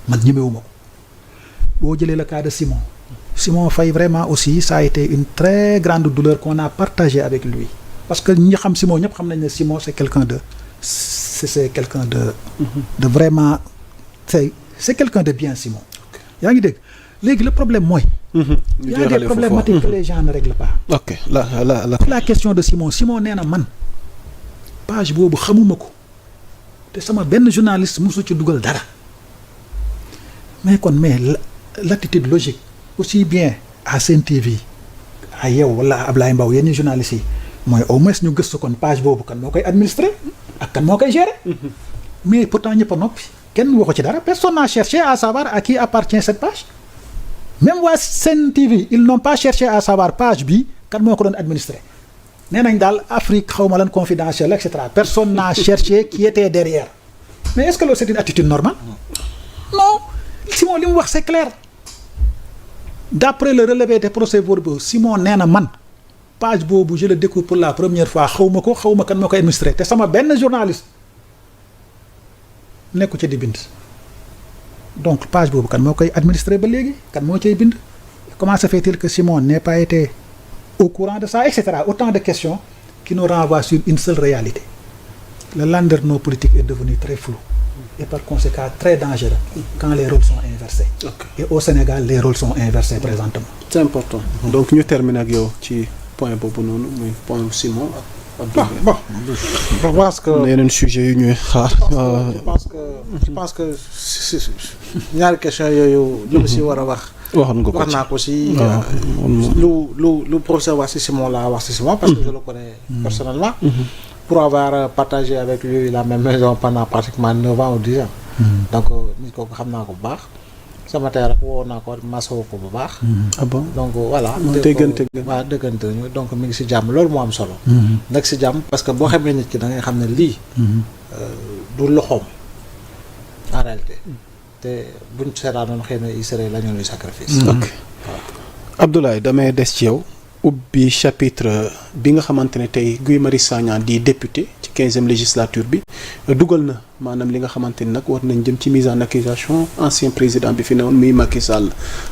man ñemewuma ko boo jëlee le cas de Simon Faye vraiment aussi ça a été une très grande douleur qu'on a partagé avec lui parce que ñi xam Simon ñëpp xam nañ ne Simon c'est quelqu'un de vraiment c'est quelqu'un de bien Simon yaa ngi dégg léegi le problème mooy il y a des problématiques que les gens ne règlent pas la question de Simon nee na man page boobu xamuma ko te sama benn journaliste mosu ci dugal dara mais l'attitude logique aussi bien à Sen TV à yow wala Ablaye Mbow yenn journalistes yi mooy au moins ñu gëstu kon page boobu kan moo koy administrer ak kan moo koy gérer mais pourtant ñëpp a noppi kenn waxu ci dara personne n'a cherché à savoir à qui appartient cette page même waa Sen TV ils n'ont pas cherché à savoir page bi kan moo ko doon administrer nee nañ daal Afrique xaw ma lan confidentiel et cetera personne n'a cherché qui était derrière mais est-ce que loolu c'est une attitude normale non Simon li mu wax c'est clair d'après le relevé des procès-verbaux Simon nee na man page boobu je le découvre pour la première fois xaw ma kan moo koy administrer te sama benn journaliste nekku ci di bind donc page boobu kan moo koy administrer ba léegi kan moo cay bind comment se fait-il que Simon n'ait pas été au courant de ça et cetera autant de questions qui nous renvoient sur une seule réalité le landerneau politique est devenu très flou et par conséquent très dangereux quand les rôles sont inversés. Et au Sénégal les rôles sont inversés présentement. C'est important. Donc ñu terminer ak yow ci point boobu noonu muy point Simon bon je pense que yeneen sujet yu ñuy xaar. je pense que ñaari question yooyu ñu si war a wax. wax naa ko si lu professeur wax si Simon laa wax si Simon parce que je le connais personnellement. Pour avoir partagé avec lui la même maison pendant pratiquement 9 ans ou 10 ans. Donc nit kooku xam naa ko bu baax sama tey rek woo naa ko masoo ko bu baax. Ah bon donc voilà. dëggante waaw dëggante ñu donc mi ngi si jàmm loolu moo am solo. nekk si jàmm parce que boo xamee nit ki da ngay xam ne lii. du loxoom en réalité. te buñ seetaanoon xëy na il serait l'agneau du sacrifice. Ok Abdoulaye damay des ci yow. ubbi chapitre bi nga xamante ne tey Guy Marius Sagna di député ci 15e législature bi dugal na maanaam li nga xamante ni nag war nañ jëm ci mise en accusation ancien président bi fi newoon muy Macky Sall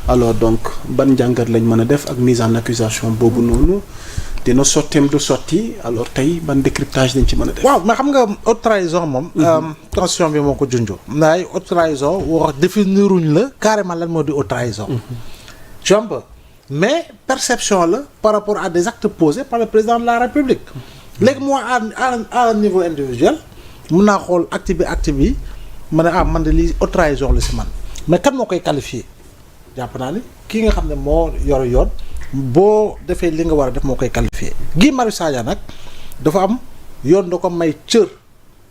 alors donc ban njàngat lañ mën a def ak mise en accusation boobu noonu dina sotteem du sotti alors tey ban décryptage dañ ci mën a def. waaw mais xam nga haute trahison moom. constitution bi moo ko junjoo. ndaay haute trahison wax définiruñ la carrément lan moo di haute trahison. tu vois mais perception la par rapport à des actes posés par le président de la République léegi moi à un niveau individuel mun naa xool acte bi ma ne man de lii haute trahison la si man mais kan moo koy qualifier jàpp naa ni kii nga xam ne moo yor yoon boo defee li nga war a def moo koy qualifier Guy Marius Sagna nag dafa am yoon da ko may cër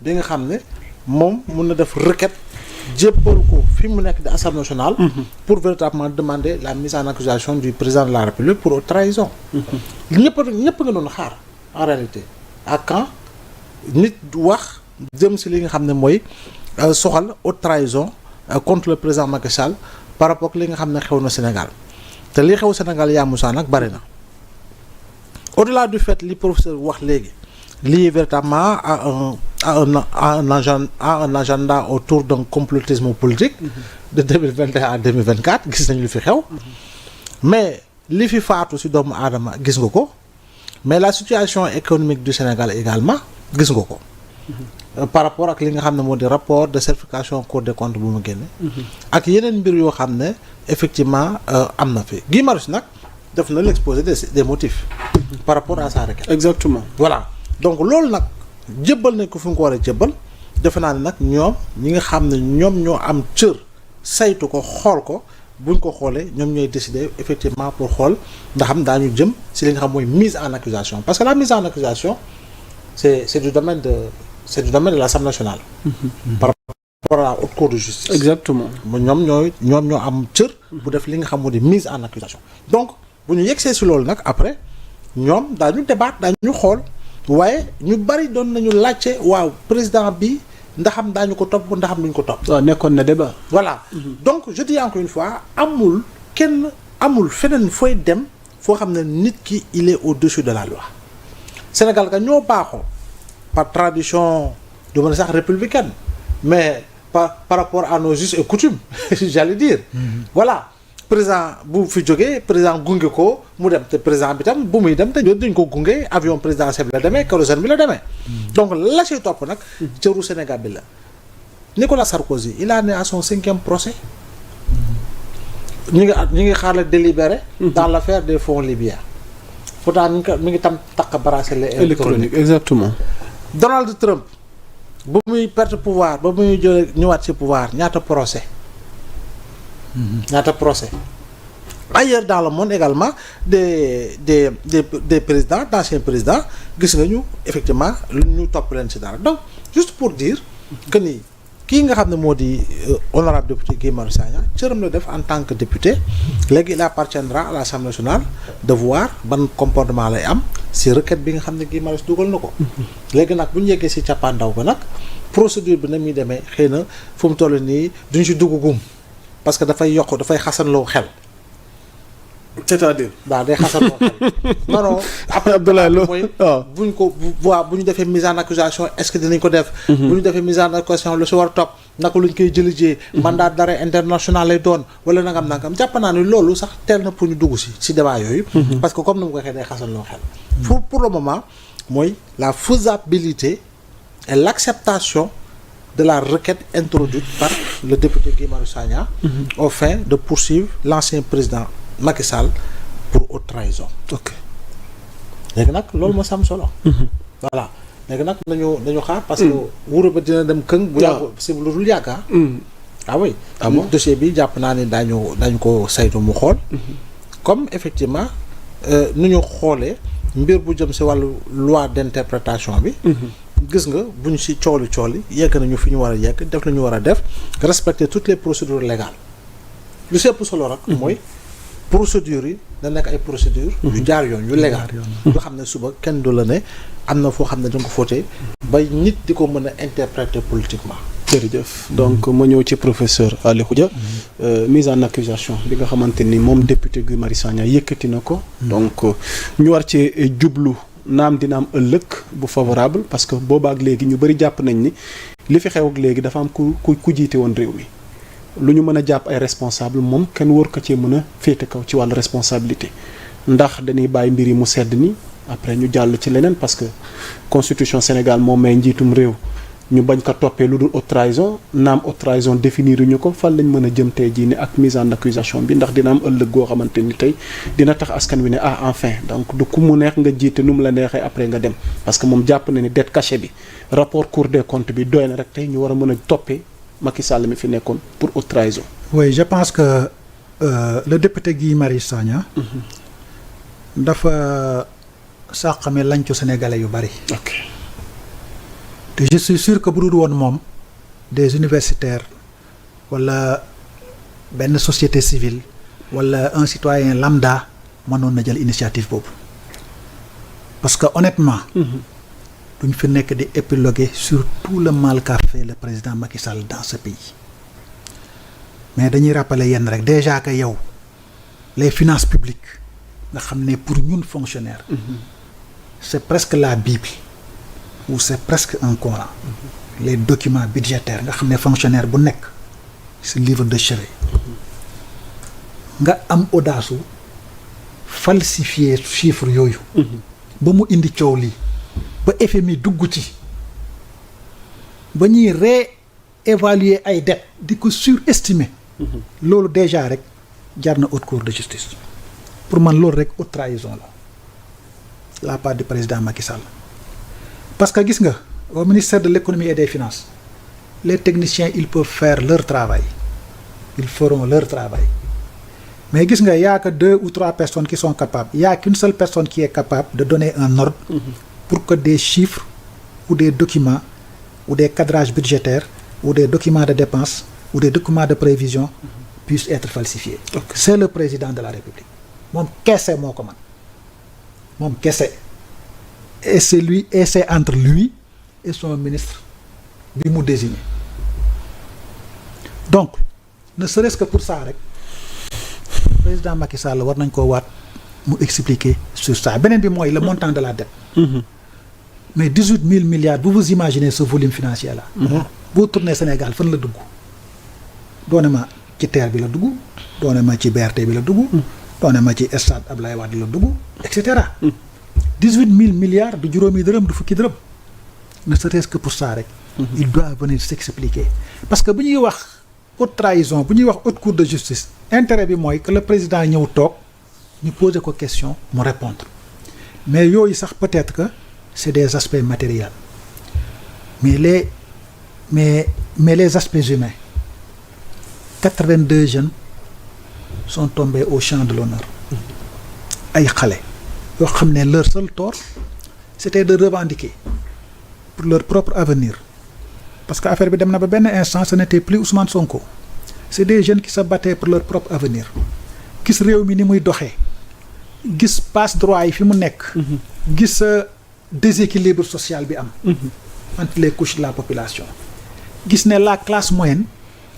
bi nga xam ne moom mun na def requête jébbal ko fi mu nekk di Assemblée nationale. Pour véritablement demander la mise en accusation du président de la République pour haute trahison. ñëpp nga doon xaar en réalité à quand nit wax jëm si li nga xam ne mooy soxal haute trahison contre le président Macky Sall par rapport ak li nga xam ne xew na Sénégal te li xew Sénégal yaa Moussa nag bari na au-delà du fait li professeur wax léegi lié véritablement à un agenda autour d'un complotisme politique de 2021 à 2024 gis nañu li fi xew mais li fi faatu ci doomu aadama gis nga ko mais la situation économique du Sénégal également gis nga ko par rapport ak li nga xam ne moo di rapport de certification Cour des comptes bu mu génne ak yeneen mbir yoo xam ne effectivement am na fi Guy Marius nag def na l'exposé des motifs par rapport à sa requête. Exactement. Voilà donc loolu nag jébbal nañ ko fu nga ko war a jébbal defe naa ne nag ñoom ñi nga xam ne ñoom ñoo am cër saytu ko xool ko buñ ko xoolee ñoom ñooy décider effectivement pour xool ndax xam daañu jëm si li nga xam mooy mise en accusation parce que la mise en accusation c'est du domaine de l'Assemblée nationale. Par rapport à la haute cour de justice. Exactement. ñoom ñoo am cër. bu def li nga xam moo di mise en accusation donc bu ñu yegsee si loolu nag après ñoom daañu débat daañu xool. waaye ñu bari doon nañu laajte waaw président bi ndaxam daañu ko topp ndaxam duñ ko topp. waaw nekkoon na débat. voilà donc je dis encore une fois amul feneen fooy dem foo xam ne nit ki il est au-dessus de la loi Sénégal ka ñoo baaxoo par tradition du mën a sax républicaine mais par rapport à nos us et coutumes j'allais dire. Voilà président bu fi jógee président gunge ko mu dem te président bi tam bu muy dem te duñ ko gunge avion présidentiel bi la demee kérosène bi la demee. donc la ci topp nag. cëru Sénégal bi la. Nicolas Sarkozy il a né à son 5e procès. ñu ngi xaar la délibéré. dans l'affaire des fonds libyens. pourtant mi ngi tam takk bracelet électronique exactement. Donald Trump ba muy perte pouvoir ba muy jëlee ñëwaat ci pouvoir ñaata procès. Ailleurs dans le monde également des présidents d'anciens présidents gis nga ñu effectivement lu ñu topp leen ci dara donc juste pour dire que ni kii nga xam ne moo di honorable député Guy Marius Sagna cëram la def en tant que député léegi il appartiendra à l'Assemblée nationale de voir ban comportement lay am si requête bi nga xam ne Guy Marius dugal na ko. léegi nag bu ñu yeggee si cappaandaw ba nag procédure bi na muy demee xëy na fu mu toll nii duñ si duggagum parce que dafay xasanloo xel. c'est-à-dire. waaw day xasanloo xel. non après Abdoulaye Lo mooy. buñ ko bu ñu defee mise en accusation est-ce que dinañ ko def. bu ñu defee mise en accusation lu si war a topp naka luñ koy jëlijee. mandat d'arrêt international lay doon wala nangam jàpp naa ne loolu sax teel na pour ñu dugg si débat yooyu. parce que comme ni mu ko waxee day xasanloo xel. pour le moment mooy la faisabilité et l'acceptation de la requête introduite par le député Guy Marius Sagna au fin de poursuivre l'ancien président Macky Sall pour haute trahison. ok léegi nag loolu moo sam solo. voilà léegi nag nañu xaar parce que wuro ba dina dem këng bu yàgg si lu dul yàgga ah oui dossier bi jàpp naa ne dañu ko saytu mu xool comme effectivement nu ñu xoolee mbir bu jëm si wàllu loi d'interprétation bi gis nga bu ñu si cooli yegg nañu fi ñu war a yegg def la ñu war a def respecter toutes les procédures légales lu si ëpp solo rek mooy procédures yi da nekk ay procédures yu jaar yoon yu légal nga xam ne suba kenn du la ne am na foo xam ne da nga ko fóotee ba nit di ko mën a interpréter politiquement. jërëjëf donc ma ñëw ci professeur Ali Khoudia mise en accusation bi nga xamante ni moom député Guy Marius Sagna yëkkati na ko donc ñu war ci jublu naam dina am ëllëg bu favorable parce que boobaak léegi ñu bëri jàpp nañ ni li fi xew ak léegi dafa am ku jiite woon réew mi lu ñu mën a jàpp ay responsable moom kenn war ko cee mën a féete kaw ci wàllu responsabilité ndax dañuy bàyyi mbir yi mu sedd ni après ñu jàll ci leneen parce que constitution Sénégal moom may njiitum réew ñu bañ ko toppee lu dul haute trahison naam haute trahison définir ñu ko fan lañ mën a jëm tey jii ni ak mise en accusation bi ndax dina am ëllëg goo xamante ni tey dina tax askan wi ne enfin donc du ku mu neex nga jiite nu mu la neexee après nga dem parce que moom jàpp na ni dette cachée bi rapport Cour des comptes bi doy na rek tey ñu war a mën a toppee Macky Sall mi fi nekkoon pour haute trahison. oui je pense que le député Guy Marius Sagna dafa sàqame lañcu sénégalais yu bari. ok te je suis sûr que bu dul woon moom des universitaires wala benn société civile wala un citoyen lambda mënoon na jël initiative boobu parce que honnêtement. duñ fi nekk di épiloguer sur tout le mal qu'a fait le président Macky Sall dans ce pays mais dañuy rappeler yenn rek déjà que yow les finances publiques nga xam ne pour ñun fonctionnaires c'est presque la Bible ou c'est presque un Coran les documents budgétaires nga xam ne fonctionnaire bu nekk ce livre de chevet nga am audace falsifier chiffres yooyu ba mu indi coow lii ba FMI dugg ci ba ñuy réévaluer ay dettes di ko surestimer loolu déjà rek jar na haute cour de justice pour man loolu rek haute trahison la part du président Macky Sall parce que gis nga au ministère de l'économie et des finances les techniciens ils peuvent faire leur travail ils feront leur travail mais gis nga y a que 2 ou 3 personnes qui sont capables y a qu'une seule personne qui est capable de donner un ordre pour que des chiffres ou des documents ou des cadrages budgétaires ou des documents de dépenses ou des documents de prévision puissent être falsifiés. Okay. C'est le président de la République. Moom kese moo ko man moom kese et c'est entre lui et son ministre bi mu désigné donc ne serait-ce que pour ça rek président Macky Sall war nañ koo waat mu expliquer sur ça beneen bi mooy le montant de la dette. Mais 18 000 milliards, vous imaginez ce volume financier là. boo tourné Sénégal fan la dugg doone ma ci TER bi la dugg doone ma ci BRT bi la dugg doone ma ci stade Abdoulaye Wade la dugg et cetera 18 000 milliards du juróomi dërëm du fukki dërëm ne serait-ce que pour ça rek il doit venir s'expliquer parce que bu ñuy wax haute trahison bu ñuy wax haute cour de justice intérêt bi mooy que le président ñëw toog ñu poser ko question mu répondre mais yooyu sax peut-être que c'est des aspects matériels mais les aspects humains 82 jeunes sont tombés au champ de l'honneur ay xale yoo xam ne leur seul tort c'était de revendiquer pour leur propre avenir parce que affaire bi dem na ba benn instant ce n'était plus Ousmane Sonko c'est des jeunes qui se battaient pour leur propre avenir gis réew mi ni muy doxee gis passe droit yi fi mu nekk gis déséquilibre social bi am entre les couches de la population gis ne la classe moyenne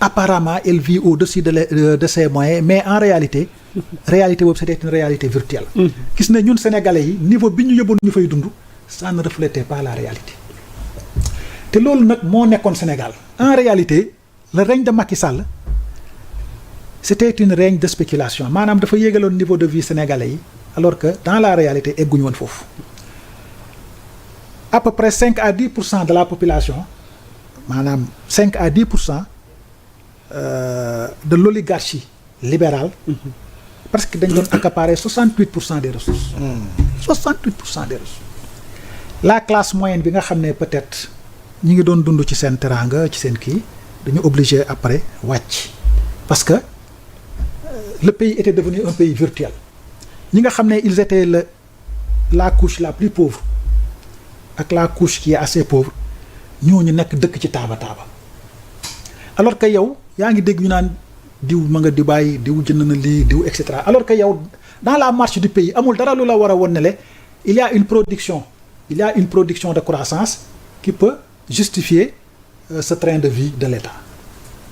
apparemment elle vit au-dessus de ses moyens mais en réalité boobu c'était une réalité virtuelle gis ne ñun sénégalais yi niveau bi ñu yóbboon ñu fay dund ça ne reflétait pas la réalité te loolu nag moo nekkoon Sénégal en réalité le règne de Macky Sall c'était une règne de spéculation maanaam dafa yéegaloon niveau de vie sénégalais yi alors que dans la réalité egguñu woon foofu à peu près 5 à 10% de la population maanaam 5 à 10% de l'oligarchie libérale parce que dañ doon accaparer 68% des ressources 68% des ressources la classe moyenne bi nga xam ne peut-être ñi ngi doon dund ci seen teraanga ci seen kii dañu obligé après wàcc parce que le pays était devenu un pays virtuel ñi nga xam ne ils étaient la couche la plus pauvre ak la couche qui est assez pauvre ñooñu nekk dëkk ci taaba alors que yow yaa ngi dégg ñu naan diw ma nga Dubaï diw jënd na lii diw et cetera alors que yow dans la marche du pays amul dara lu la war a won ne le il y a une production de croissance qui peut justifier ce train de vie de l'État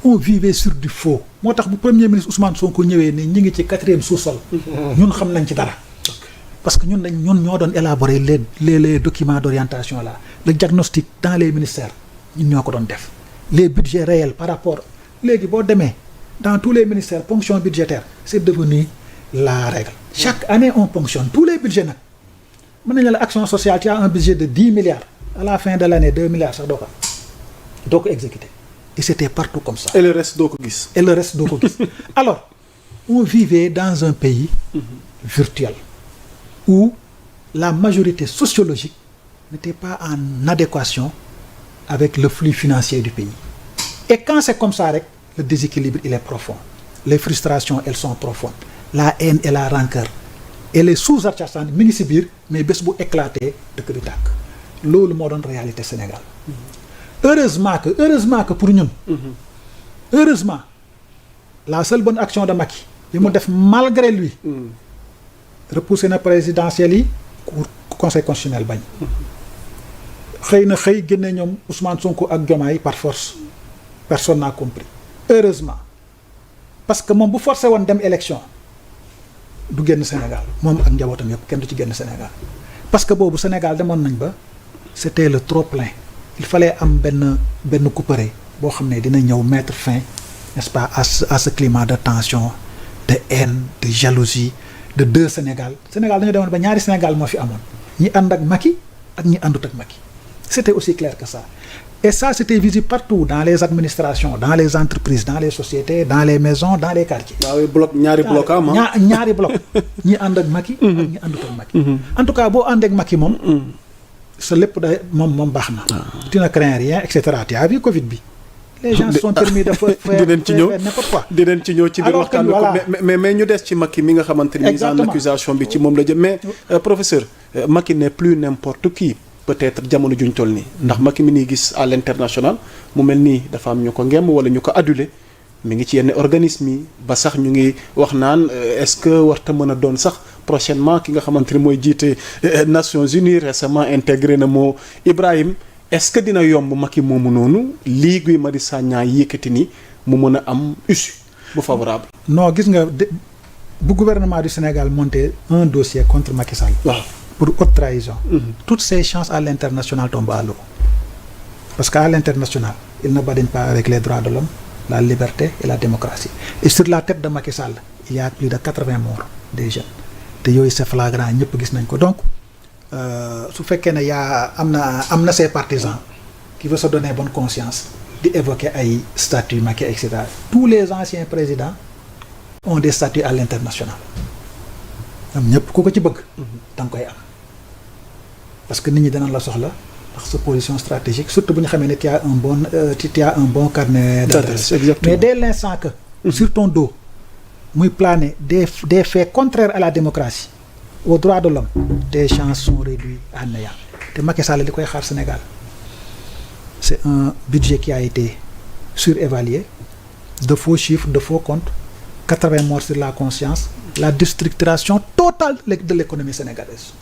on vivait sur du faux moo tax bu premier ministre Ousmane Sonko ñëwee ni ñi ngi ci 4e sous-sol ñun xam nañ ci dara parce que ñun ñoo doon élaborer les documents d'orientation là le diagnostic dans les ministères ñun ñoo ko doon def les budgets réels par rapport léegi boo demee dans tous les ministères ponction budgétaire c'est devenu la règle chaque année on ponctionne tous les budgets nag mën nañu la action sociale tu as un budget de 10 milliards à la fin de l'année 2 milliards sax doo ko exécuter et c'était partout comme ça et le reste doo ko gis alors on vivait dans un pays virtuel où la majorité sociologique n'était pas en adéquation avec le flux financier du pays et quand c'est comme ça rek le déséquilibre il est profond les frustrations elles sont profondes la haine et la rancœur et les sous-jacents mi ngi ci biir mais bés bu éclaté dëkk bi tàkk loolu moo doon réalité Sénégal heureusement que pour ñun heureusement la seule bonne action de Macky bi mu def malgré lui repoussé na présidentielle yi conseil constitutionnel bañ xëy génne ñoom Ousmane Sonko ak Diomaye par force personne n'a compris heureusement parce que moom bu forcé woon dem élection du génn Sénégal moom ak njabootam yëpp kenn du ci génn Sénégal parce que boobu Sénégal demoon nañ ba c'était le trop plein il fallait am benn couperet boo xam ne dina ñëw mettre fin n'est-ce pas à ce climat de tension de haine de jalousie de deux Sénégal dañu demoon ba ñaari Sénégal moo fi amoon ñi ànd ak Macky ak ñi àndut ak Macky c'était aussi clair que ça et ça c'était visible partout dans les administrations dans les entreprises dans les sociétés dans les maisons dans les quartiers. ñaari bloc am ñaari bloc ñi ànd ak Macky ak ñi àndut ak Macky. En tout cas boo ànd ak Macky moom. sa lépp da moom baax na. tu ne crains rien et cetera tu as vu Covid bi. les gens sont permis de faire n'importe quoi. dinañ ci ñëw ci biir waxtaan bi mais ñu des ci Macky mi nga xamante ni mise en accusation bi ci moom la jëm mais professeur Macky n'est plus n'importe qui peut-être jamono juñ toll nii ndax Macky mi nii gis à l'international mu mel nii dafa am ñu ko ngemm wala ñu ko adulé mi ngi ci yenn organisme yi ba sax ñu ngi wax naan est-ce que warta mën a doon sax prochainement ki nga xamante ni mooy jiite Nations Unies récemment intégré na moo Ibrahim est-ce que dina yomb Macky moomu noonu lii Guy Marius Sagna yëkkati ni mu mën a am issue bu favorable. non gis nga bu gouvernement du Sénégal monté un dossier contre Macky Sall. waaw pour haute trahison. Toutes ces chances à l'international tombent à l'eau parce qu'à l'international il ne badine pas avec les droits de l'homme, la liberté et la démocratie. Et sur la tête de Macky Sall, il y a plus de 80 morts des jeunes. te yooyu c'est flagrant ñëpp gis nañ ko donc su fekkee ne am na ses partisans qui veut se donner bonne conscience di évoquer ay statuts Macky et cetera. Tous les anciens présidents ont des statuts à l'international am ñëpp ku ko ci bëgg da nga koy am parce que nit ñi danañ la soxla ndax sa position stratégique surtout bu ñu xamee ne tu as un bon carnet d'adresse. Mais dès l'instant que sur ton dos muy planer des faits contraires à la démocratie aux droits de l'homme, tes chances sont réduites à néant. te Macky Sall li koy xaar Sénégal c'est un budget qui a été surévalué, de faux chiffres, de faux comptes, 80 morts sur la conscience, la déstructuration totale de l'économie sénégalaise.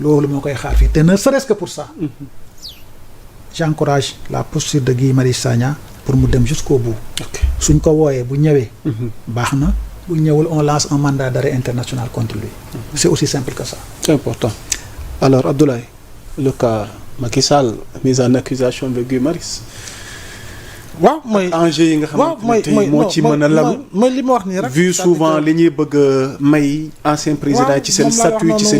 loolu moo koy xaar fii te ne serait-ce que pour ça j'encourage la posture de Guy Marius Sagna pour mu dem jusqu'au bout. suñ ko wooyee bu ñëwee baax na, bu ñëwul on lance un mandat d'arrêt international contre lui. C'est aussi simple que ça. C'est important. Alors Abdoulaye, le cas Macky Sall mise en accusation de Guy Marius. waaw mooy enjeu yi nga xamante ne tey moo ci mën a lalu mooy li ma wax nii rek. vu souvent li ñuy bëgg a may ancien président ci seen statut ci seen